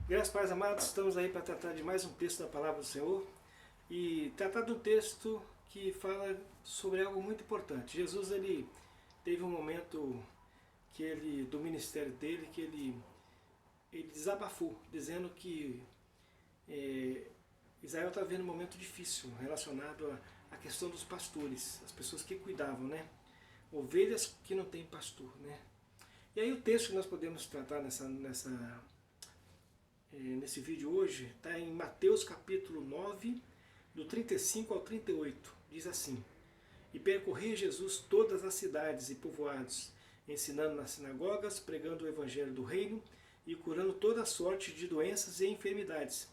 Graças, pais amados, estamos aí para tratar de mais um texto da Palavra do Senhor e tratar de um texto que fala sobre algo muito importante. Jesus, ele teve um momento do ministério dele, que ele desabafou, dizendo que é, Israel está vivendo um momento difícil relacionado à questão dos pastores, as pessoas que cuidavam, né? Ovelhas que não têm pastor, né? E aí o texto que nós podemos tratar nesse vídeo hoje está em Mateus capítulo 9, do 35 ao 38. Diz assim: E percorria Jesus todas as cidades e povoados, ensinando nas sinagogas, pregando o evangelho do reino e curando toda sorte de doenças e enfermidades.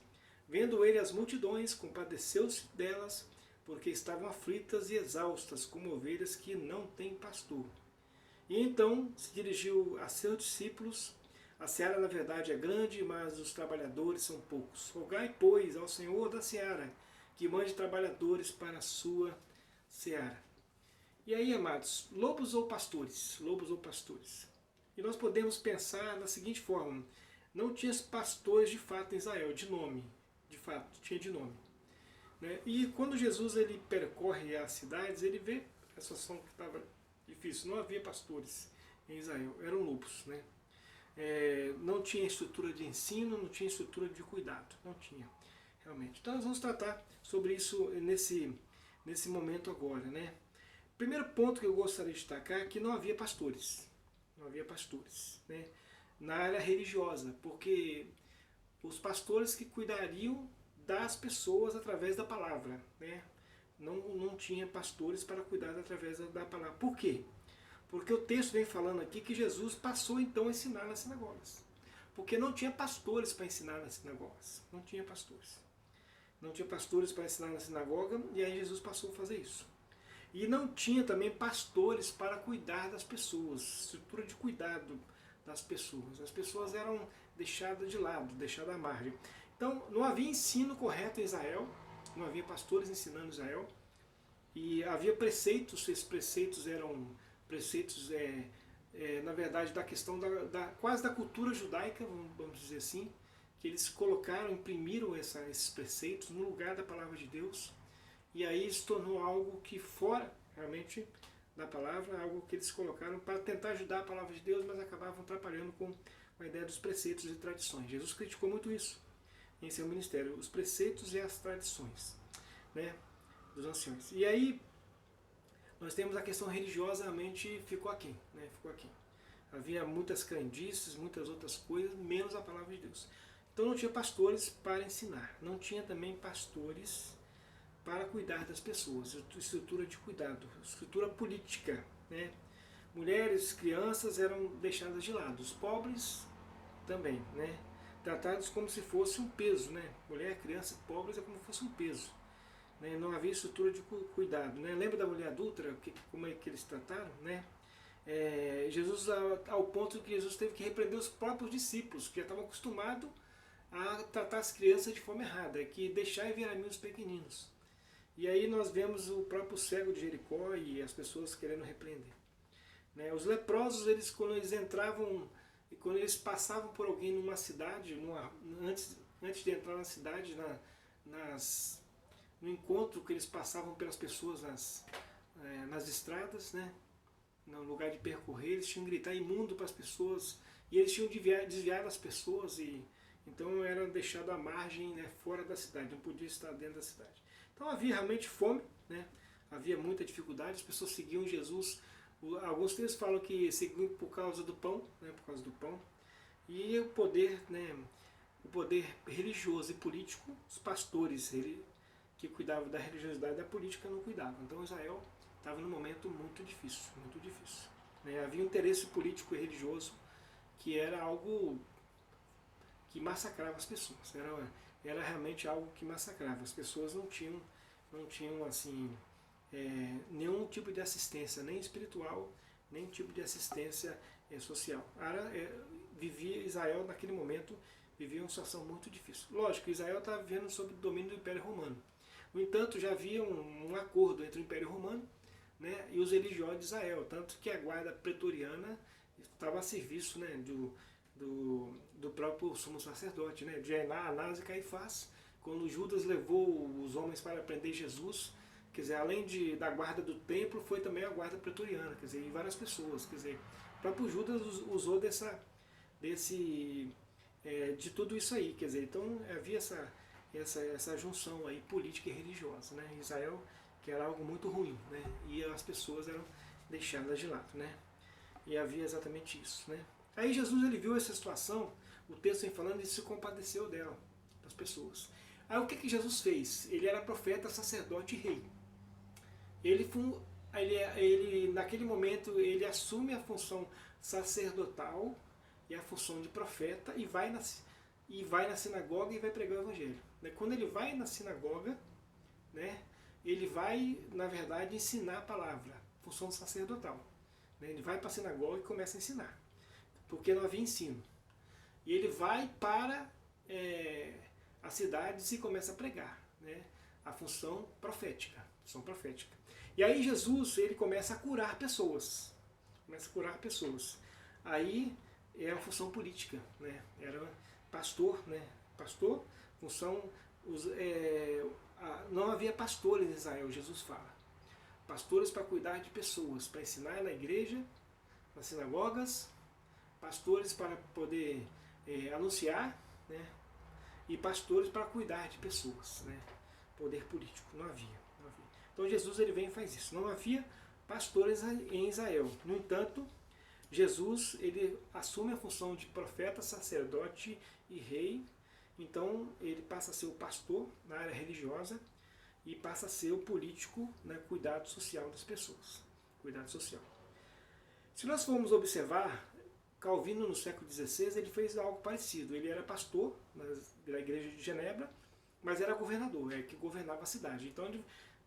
Vendo ele as multidões, compadeceu-se delas, porque estavam aflitas e exaustas, como ovelhas que não têm pastor. E então se dirigiu a seus discípulos: A seara, na verdade, é grande, mas os trabalhadores são poucos. Rogai, pois, ao Senhor da seara, que mande trabalhadores para a sua seara. E aí, amados, lobos ou pastores? Lobos ou pastores? E nós podemos pensar da seguinte forma: não tinha pastores de fato em Israel, de nome, de fato, tinha de nome. Né? E quando Jesus ele percorre as cidades, ele vê a situação que estava difícil. Não havia pastores em Israel, eram lobos. Né? Não tinha estrutura de ensino, não tinha estrutura de cuidado, não tinha, realmente. Então nós vamos tratar sobre isso nesse momento agora. Né? Primeiro ponto que eu gostaria de destacar é que não havia pastores. Não havia pastores. Né? Na área religiosa, porque os pastores que cuidariam das pessoas através da palavra. Né? Não tinha pastores para cuidar através da palavra. Por quê? Porque o texto vem falando aqui que Jesus passou então a ensinar nas sinagogas. Porque não tinha pastores para ensinar nas sinagogas. Não tinha pastores. Não tinha pastores para ensinar na sinagoga, e aí Jesus passou a fazer isso. E não tinha também pastores para cuidar das pessoas, estrutura de cuidado das pessoas. As pessoas eram deixadas de lado, deixadas à margem. Então não havia ensino correto em Israel, não havia pastores ensinando Israel, e havia preceitos, esses preceitos eram preceitos, na verdade, da questão quase da cultura judaica, vamos dizer assim, que eles colocaram, imprimiram esses preceitos no lugar da palavra de Deus, e aí se tornou algo que fora realmente da palavra, algo que eles colocaram para tentar ajudar a palavra de Deus, mas acabavam atrapalhando com a ideia dos preceitos e tradições. Jesus criticou muito isso em seu ministério, os preceitos e as tradições, né, dos anciões. E aí nós temos a questão religiosa, realmente ficou aquém, né, ficou aquém. Havia muitas crendices, muitas outras coisas, menos a palavra de Deus. Então não tinha pastores para ensinar, não tinha também pastores para cuidar das pessoas, estrutura de cuidado, estrutura política. Né? Mulheres, crianças eram deixadas de lado, os pobres também, né? Tratados como se fosse um peso. Né? Mulher, criança, pobres é como se fosse um peso. Né? Não havia estrutura de cuidado. Né? Lembra da mulher adúltera, como é que eles trataram? Né? Jesus, ao ponto que Jesus teve que repreender os próprios discípulos, que já estavam acostumados a tratar as crianças de forma errada, que deixar vir a mim os pequeninos. E aí nós vemos o próprio cego de Jericó e as pessoas querendo repreender. Né? Os leprosos, quando eles entravam, e quando eles passavam por alguém numa cidade, antes de entrar na cidade, no encontro que eles passavam pelas pessoas nas estradas, né? No lugar de percorrer, eles tinham que gritar imundo para as pessoas, e eles tinham desviado as pessoas, e então era deixado à margem, né, fora da cidade, não podia estar dentro da cidade. Então havia realmente fome, né? Havia muita dificuldade, as pessoas seguiam Jesus. Alguns textos falam que seguiam por causa do pão, né, por causa do pão. E o poder, né, o poder religioso e político, os pastores que cuidavam da religiosidade e da política não cuidavam. Então Israel estava num momento muito difícil, muito difícil. Né? Havia um interesse político e religioso que era algo que massacrava as pessoas. Era realmente algo que massacrava. As pessoas não tinham assim, nenhum tipo de assistência, nem espiritual, nem tipo de assistência social. Israel naquele momento vivia uma situação muito difícil. Lógico, Israel estava vivendo sob o domínio do Império Romano. No entanto, já havia um acordo entre o Império Romano, né, e os religiosos de Israel, tanto que a guarda pretoriana estava a serviço, né, do próprio sumo sacerdote, né? De Anás e Caifás, quando Judas levou os homens para prender Jesus, quer dizer, além da guarda do templo, foi também a guarda pretoriana, quer dizer, e várias pessoas, quer dizer, o próprio Judas usou de tudo isso aí, quer dizer, então havia essa junção aí política e religiosa, né? Israel, que era algo muito ruim, né? E as pessoas eram deixadas de lado, né? E havia exatamente isso, né? Aí Jesus, ele viu essa situação, o texto vem falando, e se compadeceu dela, das pessoas. Aí o que Jesus fez? Ele era profeta, sacerdote e rei. Naquele momento, ele assume a função sacerdotal e a função de profeta e vai na sinagoga e vai pregar o evangelho. Quando ele vai na sinagoga, né, ele vai, na verdade, ensinar a palavra, função sacerdotal. Ele vai para a sinagoga e começa a ensinar, porque não havia ensino. E ele vai para as cidades e começa a pregar, né, a função profética. E aí Jesus, ele começa a curar pessoas. Aí é a função política, né? Era pastor, né? Pastor, função. Não havia pastores em Israel, Jesus fala. Pastores para cuidar de pessoas, para ensinar na igreja, nas sinagogas, pastores para poder anunciar, né? E pastores para cuidar de pessoas, né? Poder político, não havia. Então Jesus, ele vem e faz isso. Não havia pastores em Israel. No entanto, Jesus, ele assume a função de profeta, sacerdote e rei. Então ele passa a ser o pastor na área religiosa e passa a ser o político, né, cuidado social das pessoas. Cuidado social. Se nós formos observar, Calvino no século XVI, ele fez algo parecido. Ele era pastor da igreja de Genebra, mas era governador, que governava a cidade. Então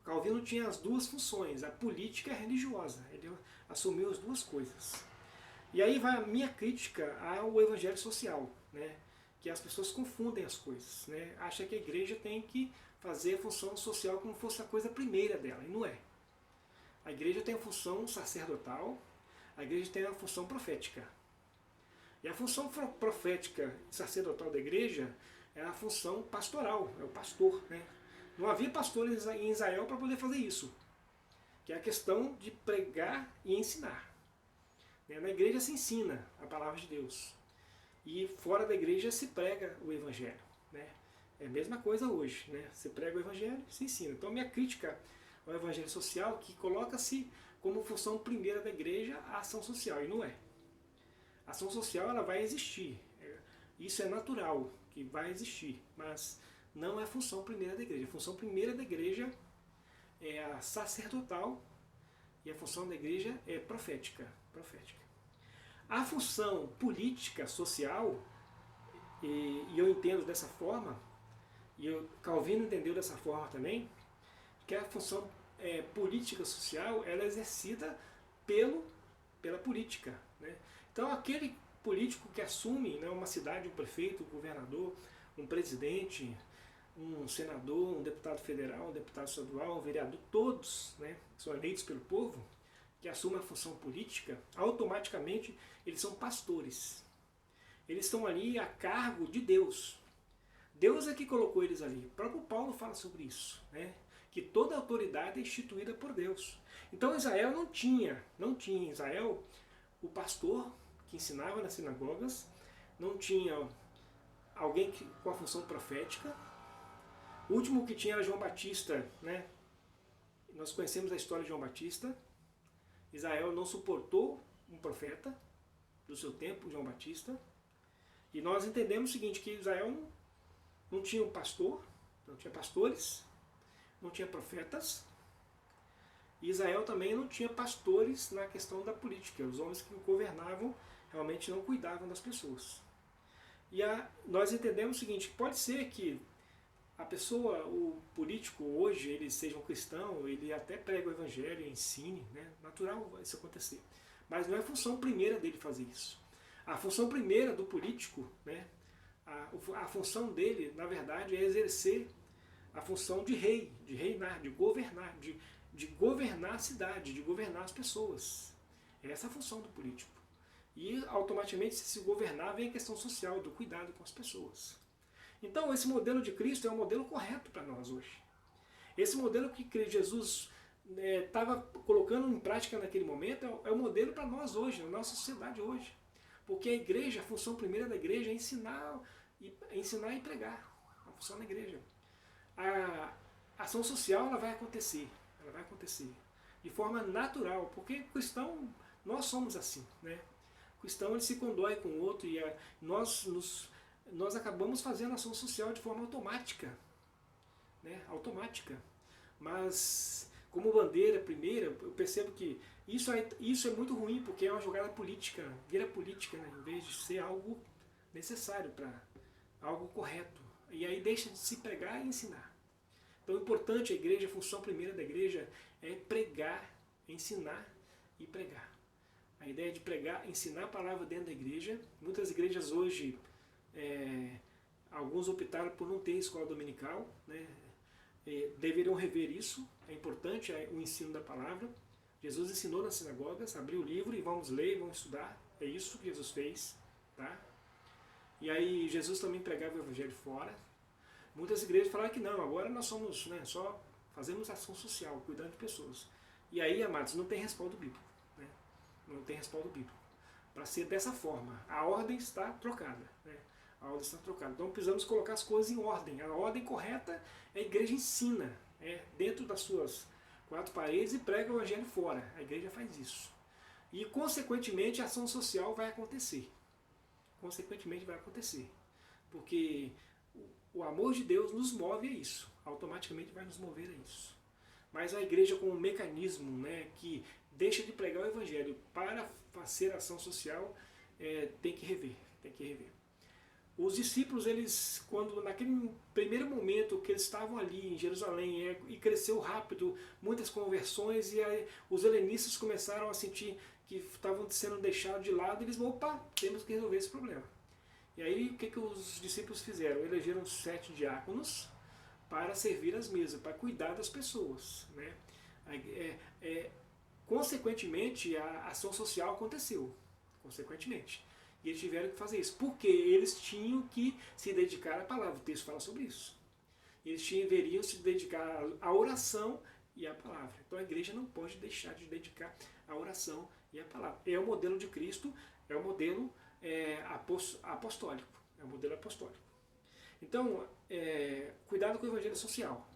Calvino tinha as duas funções, a política e a religiosa. Ele assumiu as duas coisas. E aí vai a minha crítica ao evangelho social, né? Que as pessoas confundem as coisas, né? Acham que a igreja tem que fazer a função social como fosse a coisa primeira dela, e não é. A igreja tem a função sacerdotal, a igreja tem a função profética. E a função profética e sacerdotal da igreja é a função pastoral, é o pastor, né? Não havia pastores em Israel para poder fazer isso, que é a questão de pregar e ensinar. Na igreja se ensina a palavra de Deus, e fora da igreja se prega o evangelho, né? É a mesma coisa hoje, né? Você prega o evangelho e se ensina. Então minha crítica ao evangelho social, que coloca-se como função primeira da igreja a ação social, e não é. A ação social, ela vai existir, isso é natural, que vai existir, mas não é a função primeira da igreja. A função primeira da igreja é a sacerdotal e a função da igreja é profética. A função política, social, e eu entendo dessa forma, e Calvino entendeu dessa forma também, que a função política social ela é exercida pela política, né? Então aquele político que assume, né, uma cidade, um prefeito, um governador, um presidente, um senador, um deputado federal, um deputado estadual, um vereador, todos, né, são eleitos pelo povo, que assumem a função política, automaticamente eles são pastores. Eles estão ali a cargo de Deus. Deus é que colocou eles ali. O próprio Paulo fala sobre isso, né? Que toda autoridade é instituída por Deus. Então Israel não tinha em Israel o pastor que ensinava nas sinagogas, não tinha alguém com a função profética. O último que tinha era João Batista, né? Nós conhecemos a história de João Batista. Israel não suportou um profeta do seu tempo, João Batista. E nós entendemos o seguinte, que Israel não tinha um pastor, não tinha pastores, não tinha profetas. E Israel também não tinha pastores na questão da política. Os homens que governavam realmente não cuidavam das pessoas. E nós entendemos o seguinte, pode ser que a pessoa, o político hoje, ele seja um cristão, ele até prega o evangelho, ensine, né? Natural isso acontecer. Mas não é a função primeira dele fazer isso. A função primeira do político, né? A função dele, na verdade, é exercer a função de rei, de reinar, de governar a cidade, de governar as pessoas. É essa a função do político. E automaticamente se governar vem a questão social, do cuidado com as pessoas. Então esse modelo de Cristo é um modelo correto para nós hoje. Esse modelo que Jesus estava colocando em prática naquele momento é o modelo para nós hoje, na nossa sociedade hoje. Porque a igreja, a função primeira da igreja é ensinar e pregar. A função da igreja. A ação social ela vai acontecer de forma natural, porque cristão, nós somos assim, né? O cristão ele se condói com o outro e nós acabamos fazendo ação social de forma automática, né? Automática. Mas como bandeira primeira, eu percebo que isso é muito ruim, porque é uma jogada política, vira política, né? Em vez de ser algo necessário, para algo correto. E aí deixa de se pregar e ensinar. Então, o importante, a igreja, a função primeira da igreja é pregar, ensinar e pregar. A ideia de pregar, ensinar a palavra dentro da igreja. Muitas igrejas hoje, alguns optaram por não ter escola dominical, né? Deveriam rever isso. É importante o ensino da palavra. Jesus ensinou nas sinagogas, abriu o livro e vamos ler, vamos estudar. É isso que Jesus fez, tá? E aí Jesus também pregava o evangelho fora. Muitas igrejas falaram que não, agora nós somos, né, só fazemos ação social, cuidando de pessoas. E aí, amados, não tem respaldo bíblico, né? Não tem respaldo bíblico. Para ser dessa forma, a ordem está trocada, né? A ordem está trocada. Então precisamos colocar as coisas em ordem. A ordem correta é a igreja ensina, dentro das suas 4 paredes e prega o evangelho fora. A igreja faz isso. E consequentemente a ação social vai acontecer. Consequentemente vai acontecer. Porque o amor de Deus nos move a isso. Automaticamente vai nos mover a isso. Mas a igreja como um mecanismo, né, que deixa de pregar o evangelho para fazer ação social, tem que rever. Os discípulos, eles, quando naquele primeiro momento que eles estavam ali em Jerusalém, e cresceu rápido, muitas conversões, e aí os helenistas começaram a sentir que estavam sendo deixados de lado, e eles, opa, temos que resolver esse problema. E aí o que os discípulos fizeram? Elegeram 7 diáconos para servir as mesas, para cuidar das pessoas, né? Consequentemente, a ação social aconteceu. Consequentemente. E eles tiveram que fazer isso, porque eles tinham que se dedicar à palavra. O texto fala sobre isso. Eles deveriam se dedicar à oração e à palavra. Então a igreja não pode deixar de dedicar à oração e à palavra. É o modelo de Cristo, é o modelo apostólico. É o modelo apostólico. Então, cuidado com o evangelho social.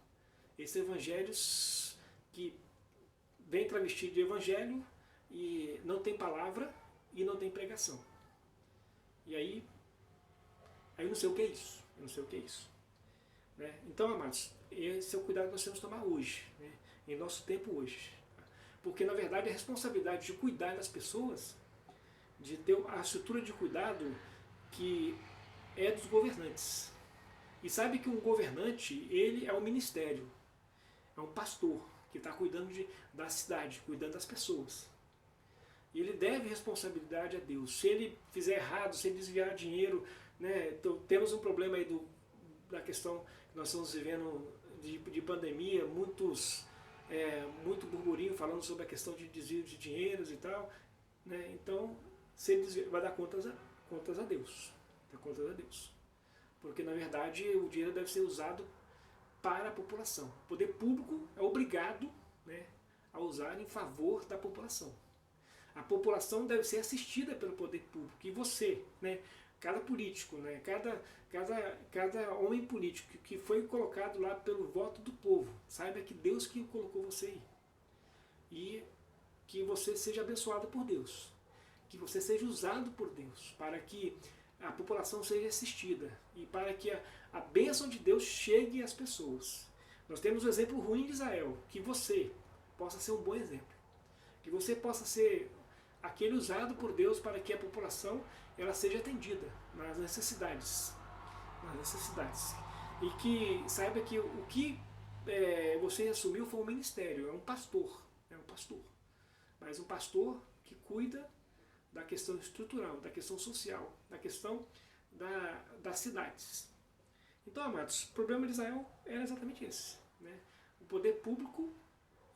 Esses evangelhos que vêm travestidos de evangelho e não tem palavra e não tem pregação. E aí eu não sei o que é isso. Né? Então, amados, esse é o cuidado que nós temos que tomar hoje, né? Em nosso tempo hoje. Porque, na verdade, a responsabilidade de cuidar das pessoas, de ter a estrutura de cuidado que é dos governantes. E sabe que um governante, ele é um ministério, é um pastor que está cuidando da cidade, cuidando das pessoas. E ele deve responsabilidade a Deus. Se ele fizer errado, se ele desviar dinheiro, né, então, temos um problema aí da questão que nós estamos vivendo de pandemia, muito burburinho falando sobre a questão de desvio de dinheiros e tal, né? Então, se ele desviar, vai dar contas a Deus. Dá contas a Deus. Porque, na verdade, o dinheiro deve ser usado para a população. O poder público é obrigado, né, a usar em favor da população. A população deve ser assistida pelo poder público. E você, né, cada político, né, cada homem político que foi colocado lá pelo voto do povo, saiba que Deus que colocou você aí. E que você seja abençoado por Deus. Que você seja usado por Deus para que a população seja assistida e para que a bênção de Deus chegue às pessoas. Nós temos um exemplo ruim de Israel, que você possa ser um bom exemplo. Que você possa ser aquele usado por Deus para que a população ela seja atendida nas necessidades. E que saiba que o que você assumiu foi um ministério, é um pastor. Mas um pastor que cuida da questão estrutural, da questão social, da questão das cidades. Então, amados, o problema de Israel era exatamente esse, né? O poder público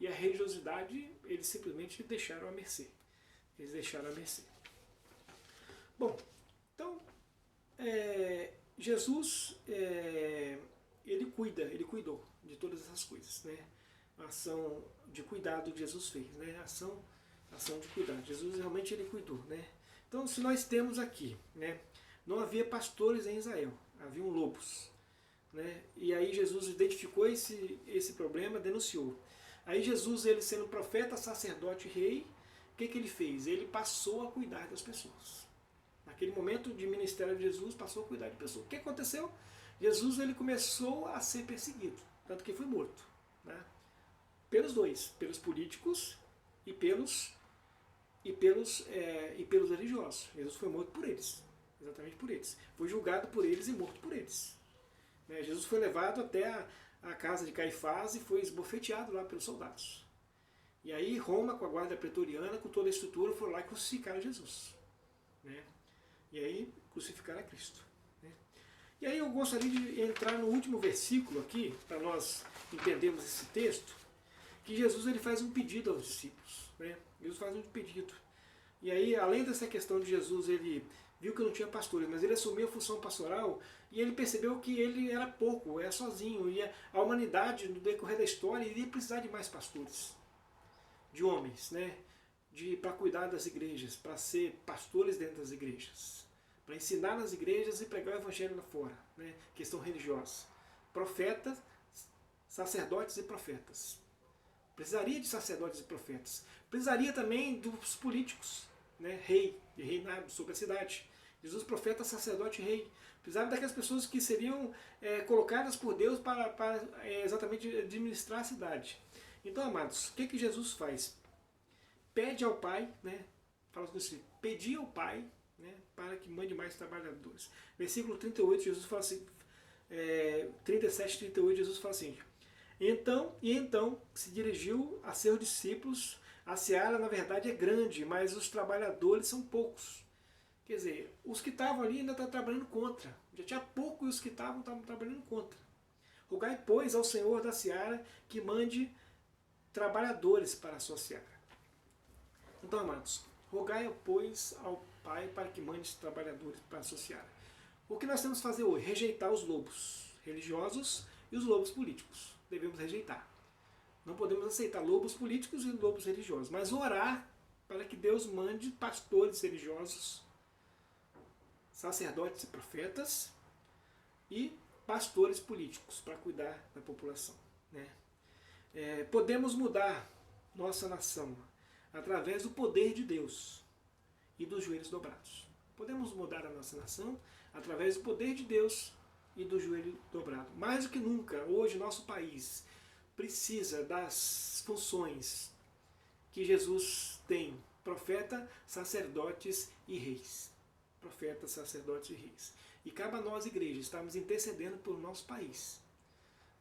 e a religiosidade, eles simplesmente deixaram à mercê. Bom, então, Jesus, ele cuidou de todas essas coisas, né? A ação de cuidado que Jesus fez, né? Ação de cuidado. Jesus realmente ele cuidou, né? Então, se nós temos aqui, né? Não havia pastores em Israel, haviam lobos, né? E aí Jesus identificou esse problema, denunciou. Aí Jesus, ele sendo profeta, sacerdote, rei, o que ele fez? Ele passou a cuidar das pessoas. Naquele momento de ministério de Jesus, passou a cuidar de pessoas. O que aconteceu? Jesus ele começou a ser perseguido, tanto que foi morto, né? Pelos dois, pelos políticos e pelos religiosos. Jesus foi morto por eles, exatamente por eles. Foi julgado por eles e morto por eles. Né? Jesus foi levado até a casa de Caifás e foi esbofeteado lá pelos soldados. E aí Roma, com a guarda pretoriana, com toda a estrutura, foram lá e crucificaram Jesus. Né? E aí crucificaram a Cristo. Né? E aí eu gostaria de entrar no último versículo aqui, para nós entendermos esse texto, que Jesus ele faz um pedido aos discípulos. Né? Jesus faz um pedido. E aí, além dessa questão de Jesus, ele viu que não tinha pastores, mas ele assumiu a função pastoral e ele percebeu que ele era pouco, era sozinho, e a humanidade, no decorrer da história, iria precisar de mais pastores, de homens, né? Para cuidar das igrejas, para ser pastores dentro das igrejas, para ensinar nas igrejas e pregar o evangelho lá fora, né? Questão religiosa. Profetas, sacerdotes e profetas. Precisaria de sacerdotes e profetas. Precisaria também dos políticos, né? Rei e reinado sobre a cidade. Jesus, profeta, sacerdote e rei. Precisava daquelas pessoas que seriam colocadas por Deus para exatamente administrar a cidade. Então, amados, o que Jesus faz? Pede ao Pai, né? Fala assim, pedi ao Pai, né? Para que mande mais trabalhadores. Versículo 38, Jesus fala assim, 37, 38, Jesus fala assim, então se dirigiu a seus discípulos, a seara na verdade é grande, mas os trabalhadores são poucos. Quer dizer, os que estavam ali ainda estão trabalhando contra. Já tinha pouco e os que estavam trabalhando contra. Rogai, pois, ao Senhor da seara que mande trabalhadores para a sua seara. Então, amados, rogai, pois, ao Pai para que mande trabalhadores para a sua seara. O que nós temos que fazer hoje? Rejeitar os lobos religiosos e os lobos políticos. Devemos rejeitar. Não podemos aceitar lobos políticos e lobos religiosos, mas orar para que Deus mande pastores religiosos, sacerdotes e profetas e pastores políticos para cuidar da população. Né? Podemos mudar nossa nação através do poder de Deus e dos joelhos dobrados. Podemos mudar a nossa nação através do poder de Deus e do joelho dobrado. Mais do que nunca, hoje nosso país precisa das funções que Jesus tem, profeta, sacerdotes e reis. Profetas, sacerdotes e reis. E cabe a nós, igreja, estarmos intercedendo pelo nosso país,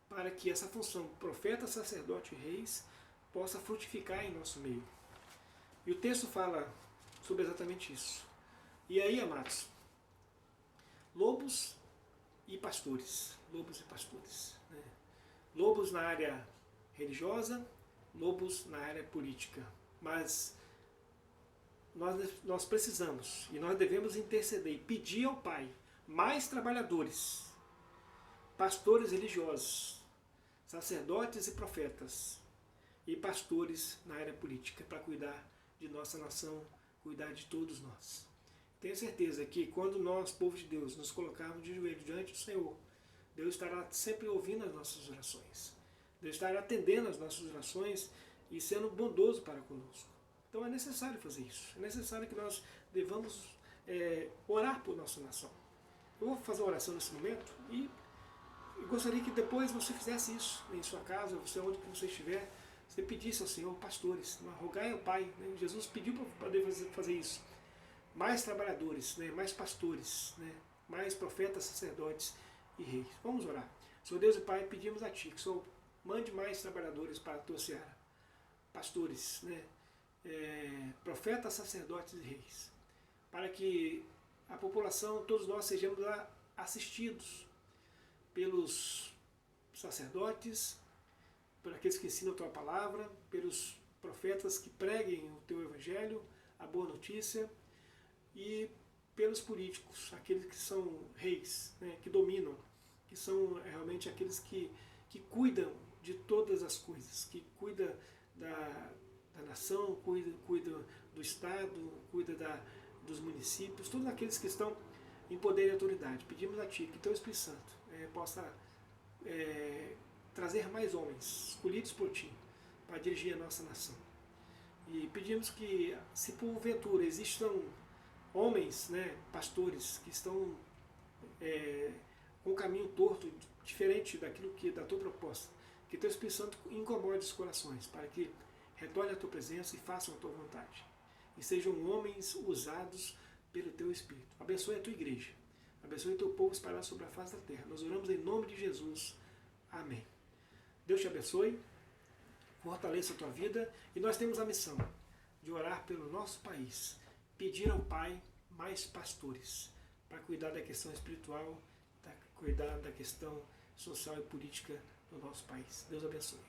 para que essa função, profeta, sacerdote e reis, possa frutificar em nosso meio. E o texto fala sobre exatamente isso. E aí, amados, lobos e pastores. Lobos e pastores. Né? Lobos na área religiosa, lobos na área política. Mas nós precisamos e nós devemos interceder e pedir ao Pai mais trabalhadores, pastores religiosos, sacerdotes e profetas e pastores na área política para cuidar de nossa nação, cuidar de todos nós. Tenho certeza que quando nós, povo de Deus, nos colocarmos de joelho diante do Senhor, Deus estará sempre ouvindo as nossas orações. Deus estará atendendo as nossas orações e sendo bondoso para conosco. Então é necessário fazer isso. É necessário que nós devamos orar por nossa nação. Eu vou fazer uma oração nesse momento e gostaria que depois você fizesse isso em sua casa, você onde você estiver, você pedisse ao Senhor pastores, rogai ao Pai. Né? Jesus pediu para poder fazer isso. Mais trabalhadores, né? Mais pastores, né? Mais profetas, sacerdotes e reis. Vamos orar. Senhor Deus e Pai, pedimos a Ti que o Senhor mande mais trabalhadores para a Tua seara. Pastores, né? Profetas, sacerdotes e reis. Para que a população, todos nós, sejamos assistidos pelos sacerdotes, por aqueles que ensinam a Tua palavra, pelos profetas que preguem o Teu Evangelho, a boa notícia, e pelos políticos, aqueles que são reis, né, que dominam, que são realmente aqueles que cuidam de todas as coisas, que cuidam da nação, cuida do Estado, cuida dos municípios, todos aqueles que estão em poder e autoridade. Pedimos a Ti que Teu Espírito Santo possa trazer mais homens escolhidos por Ti para dirigir a nossa nação. E pedimos que, se porventura existam homens, né, pastores, que estão com o caminho torto, diferente daquilo que da Tua proposta, que Teu Espírito Santo incomode os corações, para que retorne a Tua presença e façam a Tua vontade. E sejam homens usados pelo Teu Espírito. Abençoe a Tua igreja. Abençoe o Teu povo espalhado sobre a face da terra. Nós oramos em nome de Jesus. Amém. Deus te abençoe, fortaleça a tua vida, e nós temos a missão de orar pelo nosso país, pedir ao Pai mais pastores, para cuidar da questão espiritual, cuidar da questão social e política do nosso país. Deus abençoe.